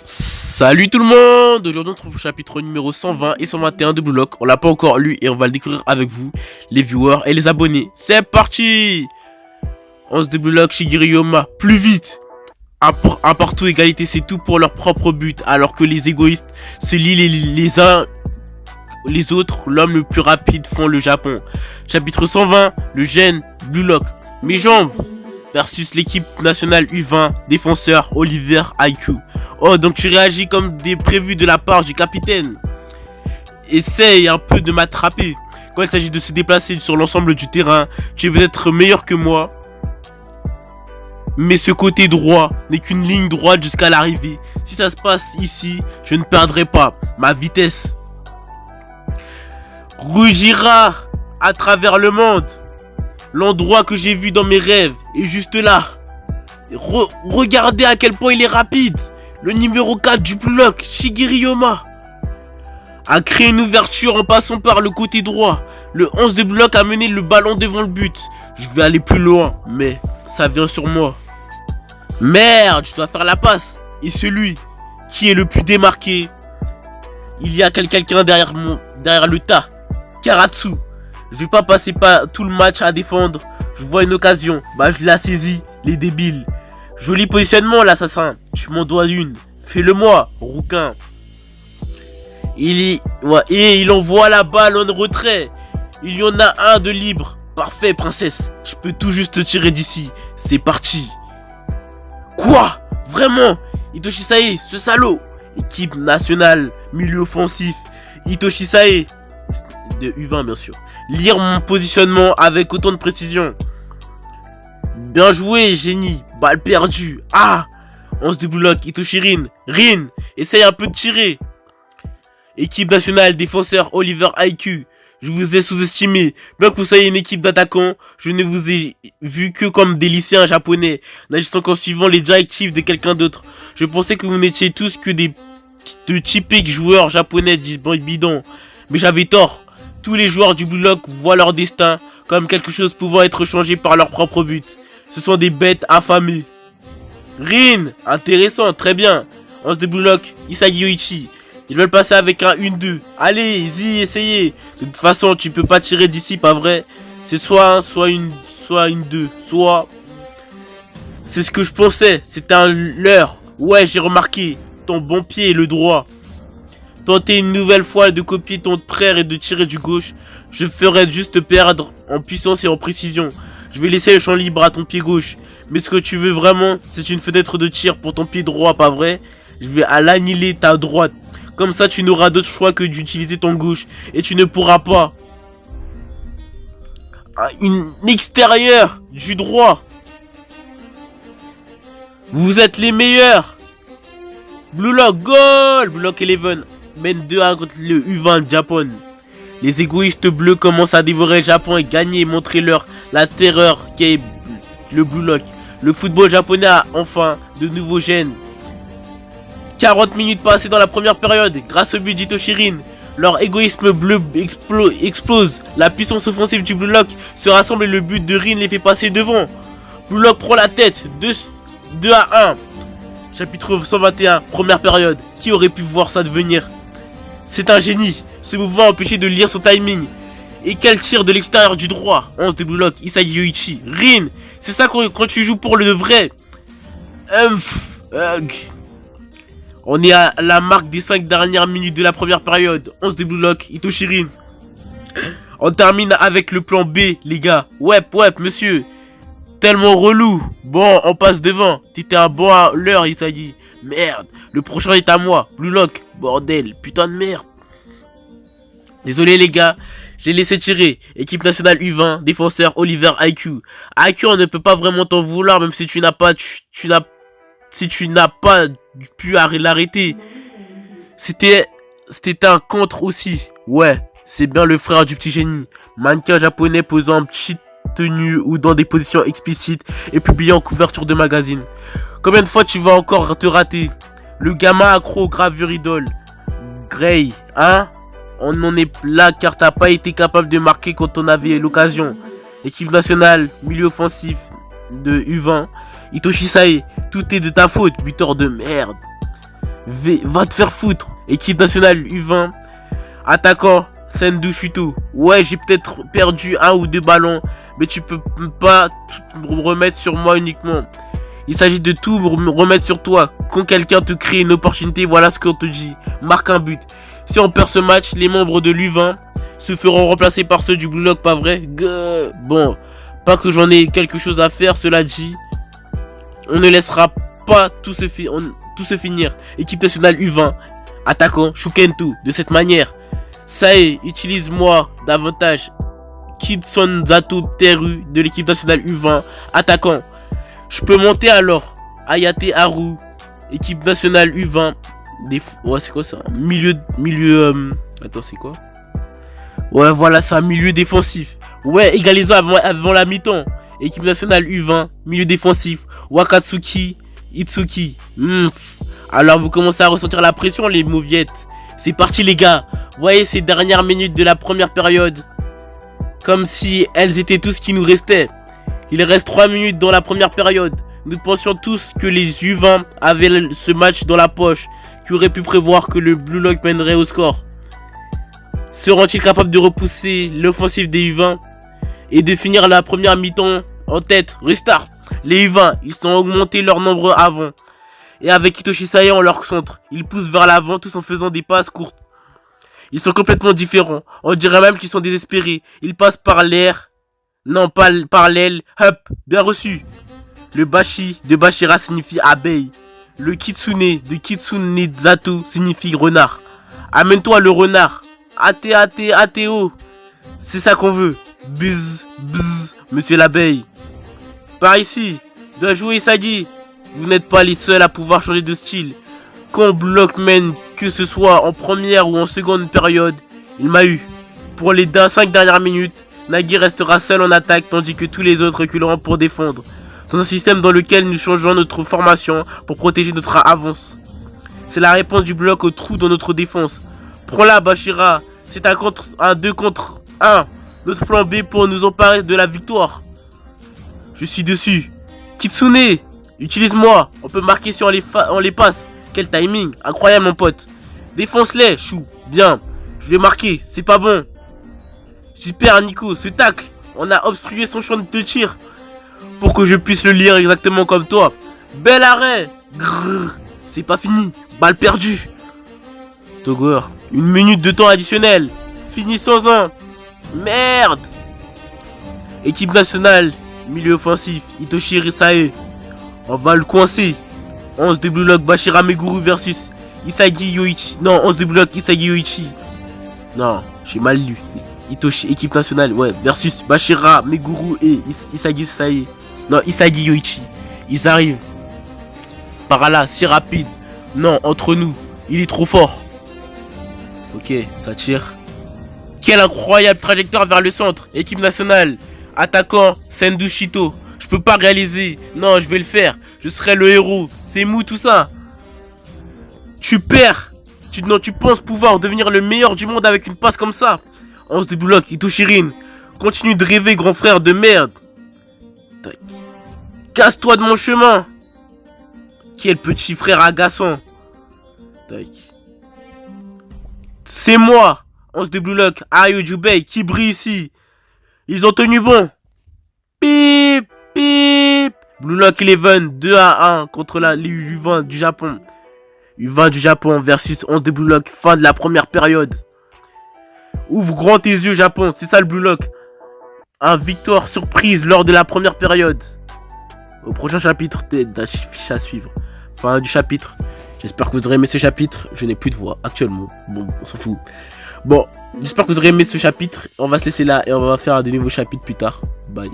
Salut tout le monde. Aujourd'hui on se retrouve au chapitre numéro 120 et 121 de Blue Lock. On l'a pas encore lu et on va le découvrir avec vous, les viewers et les abonnés. C'est parti. 11 de Blue Lock, Shigeru Yoma, plus vite. Un partout, égalité, c'est tout pour leur propre but. Alors que les égoïstes se lient les uns les autres, l'homme le plus rapide font le Japon. Chapitre 120, le gène Blue Lock. Mes jambes versus l'équipe nationale U20, défenseur Oliver IQ. Oh, donc tu réagis comme des prévus de la part du capitaine. Essaye un peu de m'attraper. Quand il s'agit de se déplacer sur l'ensemble du terrain, tu es peut-être meilleur que moi. Mais ce côté droit n'est qu'une ligne droite jusqu'à l'arrivée. Si ça se passe ici, je ne perdrai pas ma vitesse. Rugira à travers le monde. L'endroit que j'ai vu dans mes rêves est juste là. Regardez à quel point il est rapide. Le numéro 4 du Blue Lock, Shigeru Yoma, a créé une ouverture en passant par le côté droit. Le 11 de Blue Lock a mené le ballon devant le but. Je vais aller plus loin, mais ça vient sur moi. Merde, je dois faire la passe. Et celui qui est le plus démarqué, il y a quelqu'un derrière le tas. Karatsu. Je vais pas passer tout le match à défendre. Je vois une occasion. Bah je la saisis, les débiles. Joli positionnement l'assassin. Tu m'en dois une. Fais-le moi, rouquin. Et il envoie la balle en retrait. Il y en a un de libre. Parfait, princesse. Je peux tout juste tirer d'ici. C'est parti. Quoi? Vraiment? Hitoshi Sae, ce salaud. Équipe nationale, milieu offensif. Hitoshi Sae. De U20 bien sûr. Lire mon positionnement avec autant de précision. Bien joué, génie. Balle perdue. Ah, 11 de Blue Lock, Hitoshi Rin, essaye un peu de tirer. Équipe nationale, défenseur Oliver IQ. Je vous ai sous-estimé. Bien que vous soyez une équipe d'attaquants, je ne vous ai vu que comme des lycéens japonais, n'agissant qu'en suivant les directives de quelqu'un d'autre. Je pensais que vous n'étiez tous que de typiques joueurs japonais bidons. Mais j'avais tort. Tous les joueurs du Blue Lock voient leur destin comme quelque chose pouvant être changé par leur propre but. Ce sont des bêtes affamées. Rin, intéressant, très bien. 11 de Blue Lock, Isagi Yoichi. Ils veulent passer avec un 1-2. Allez-y, essayez. De toute façon, tu peux pas tirer d'ici, pas vrai? C'est soit une 2. Soit... C'est ce que je pensais. C'était un leurre. Ouais, j'ai remarqué. Ton bon pied est le droit. Tenter une nouvelle fois de copier ton frère et de tirer du gauche. Je ferai juste perdre en puissance et en précision. Je vais laisser le champ libre à ton pied gauche. Mais ce que tu veux vraiment, c'est une fenêtre de tir pour ton pied droit, pas vrai? Je vais l'annihiler ta droite. Comme ça, tu n'auras d'autre choix que d'utiliser ton gauche. Et tu ne pourras pas. Une extérieure du droit. Vous êtes les meilleurs. Blue Lock, goal! Blue Lock 11 mène 2-1 contre le U20 Japon. Les égoïstes bleus commencent à dévorer le Japon et gagner et montrer la terreur qui est le Blue Lock. Le football japonais a enfin de nouveaux gènes. 40 minutes passées dans la première période grâce au but d'Hitoshi Rin. Leur égoïsme bleu explose. La puissance offensive du Blue Lock se rassemble et le but de Rin les fait passer devant. Blue Lock prend la tête. 2-1. Chapitre 121, première période. Qui aurait pu voir ça devenir? C'est un génie. Ce mouvement a empêché de lire son timing. Et quel tir de l'extérieur du droit. 11 de Blue Lock, Isagi Yoichi. Rin, c'est ça quand tu joues pour le vrai. On est à la marque des 5 dernières minutes de la première période. 11 de Blue Lock, Hitoshi Rin. On termine avec le plan B, les gars. Ouais, monsieur. Tellement relou. Bon, on passe devant. T'étais un bon à l'heure, Isagi. Merde, le prochain est à moi. Blue Lock, bordel, putain de merde. Désolé les gars, j'ai laissé tirer. Équipe nationale U20, défenseur Oliver IQ. IQ, on ne peut pas vraiment t'en vouloir, même si tu n'as pas pu l'arrêter. C'était un contre aussi. Ouais, c'est bien le frère du petit génie. Mannequin japonais posant en petite tenue ou dans des positions explicites et publié en couverture de magazine. Combien de fois tu vas encore te rater? Le gamin accro gravure idole. Gray, hein? On en est là car t'as pas été capable de marquer quand on avait l'occasion. Équipe nationale, milieu offensif de U20. Hitoshi Sae, tout est de ta faute, buteur de merde. Va te faire foutre. Équipe nationale U20. Attaquant, Sendou Chuto. Ouais, j'ai peut-être perdu 1 ou 2 ballons, mais tu peux pas tout remettre sur moi uniquement. Il s'agit de tout remettre sur toi. Quand quelqu'un te crée une opportunité, voilà ce qu'on te dit. Marque un but. Si on perd ce match, les membres de l'U20 se feront remplacer par ceux du Blue Lock, pas vrai? Bon, pas que j'en ai quelque chose à faire, cela dit. On ne laissera pas tout se finir. Équipe nationale U20. Attaquant, Shukentu. De cette manière. Ça y est, utilise-moi davantage. Kidson Zato Teru de l'équipe nationale U20. Attaquant. Je peux monter alors. Ayate Haru. Équipe nationale U20. Ouais, c'est quoi ça? Attends, c'est quoi? Ouais, voilà, c'est un milieu défensif. Ouais, égalisant avant la mi-temps. Équipe nationale U20. Milieu défensif. Wakatsuki Itsuki. Alors, vous commencez à ressentir la pression, les mauviettes. C'est parti, les gars. Voyez ces dernières minutes de la première période. Comme si elles étaient tout ce qui nous restait. Il reste 3 minutes dans la première période. Nous pensions tous que les U20 avaient ce match dans la poche. Qui aurait pu prévoir que le Blue Lock mènerait au score. Seront-ils capables de repousser l'offensive des U20 et de finir la première mi-temps en tête? Restart. Les U20, ils ont augmenté leur nombre avant. Et avec Hitoshi Sae en leur centre, ils poussent vers l'avant tous en faisant des passes courtes. Ils sont complètement différents. On dirait même qu'ils sont désespérés. Ils passent par l'air. Non, pas par l'aile. Hop, bien reçu. Le Bashi de Bashira signifie abeille. Le Kitsune de Kitsune Zato signifie renard. Amène-toi le renard. Ateo. C'est ça qu'on veut. Buzz, monsieur l'abeille. Par ici. Bien joué, Isagi. Vous n'êtes pas les seuls à pouvoir changer de style. Quand Block mène, que ce soit en première ou en seconde période, il m'a eu. Pour les 5 dernières minutes, Nagi restera seul en attaque tandis que tous les autres reculeront pour défendre. Dans un système dans lequel nous changeons notre formation pour protéger notre avance. C'est la réponse du bloc au trou dans notre défense. Prends-la, Bashira. C'est un 2 contre 1. Notre plan B pour nous emparer de la victoire. Je suis dessus. Kitsune, utilise-moi. On peut marquer si on les passe. Quel timing. Incroyable, mon pote. Défonce-les, chou. Bien. Je vais marquer. C'est pas bon. Super, Nico. Ce tacle. On a obstrué son champ de tir. Pour que je puisse le lire exactement comme toi. Bel arrêt. Grrr. C'est pas fini. Balle perdue. Togor. 1 minute de temps additionnel. Finissons-en. Merde. Équipe nationale. Milieu offensif. Hitoshi Sae. On va le coincer. 11 de Blue Lock. Bashira Meguru versus Isagi Yoichi. Non, 11 de Blue Lock. Isagi Yoichi. Non, j'ai mal lu. Hitoshi, équipe nationale. Ouais, versus Bashira Meguru et Isagi Sae. Non, Isagi Yoichi. Ils arrivent. Par là, si rapide. Non, entre nous. Il est trop fort. Ok, ça tire. Quelle incroyable trajectoire vers le centre. Équipe nationale. Attaquant, Sendou Shito. Je peux pas réaliser. Non, je vais le faire. Je serai le héros. C'est mou tout ça. Tu perds. Tu penses pouvoir devenir le meilleur du monde avec une passe comme ça. 11 de bloc, Itoshirin. Continue de rêver, grand frère de merde. Casse-toi de mon chemin. Quel petit frère agaçant. Tac. C'est moi. 11 de Blue Lock, Ayo Jubei, qui brille ici. Ils ont tenu bon. Pip, pip. Blue Lock 11, 2-1 contre les U20 du Japon. U20 du Japon versus 11 de Blue Lock, fin de la première période. Ouvre grand tes yeux, Japon, c'est ça le Blue Lock. Un victoire surprise lors de la première période. Au prochain chapitre, d'affiche à suivre. Fin du chapitre. J'espère que vous aurez aimé ce chapitre. Je n'ai plus de voix actuellement. Bon, on s'en fout. Bon, j'espère que vous aurez aimé ce chapitre. On va se laisser là et on va faire des nouveaux chapitres plus tard. Bye.